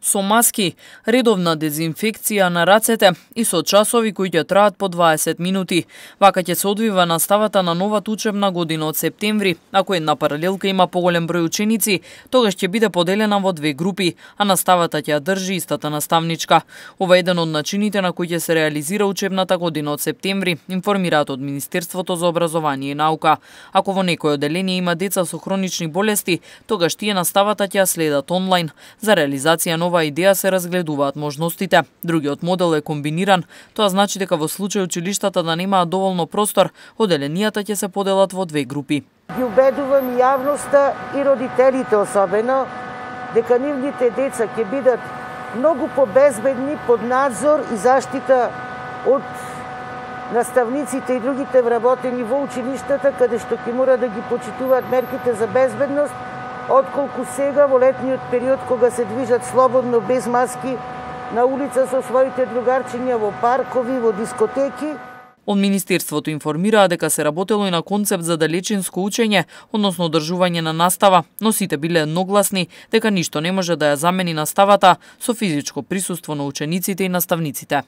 со маски, редовна дезинфекција на рацете и со часови кои ќе траат по 20 минути. Вака ќе се одвива наставата на новата учебна година од септември. Ако една паралелка има поголем број ученици, тогаш ќе биде поделена во две групи, а наставата ќе ја држи истата наставничка. Ова е еден од начините на кои ќе се реализира учебната година од септември, информираат од Министерството за образование и наука. Ако во некој одделение има деца со хронични болести, тогаш тие наставата ќе ја следат онлайн. За реализација на оваа идеја се разгледуваат можностите. Другиот модел е комбиниран. Тоа значи дека во случај училиштата да немаат доволно простор, одделенијата ќе се поделат во две групи. Ги убедувам и јавноста и родителите особено дека нивните деца ќе бидат многу побезбедни под надзор и заштита од наставниците и другите вработени во училиштата, каде што ќе мора да ги почитуваат мерките за безбедност, отколку сега во летниот период кога се движат слободно без маски на улица со своите другарчиња во паркови, во дискотеки. Од Министерството информираа дека се работело и на концепт за далечинско учење, односно одржување на настава, но сите биле едногласни дека ништо не може да ја замени наставата со физичко присуство на учениците и наставниците.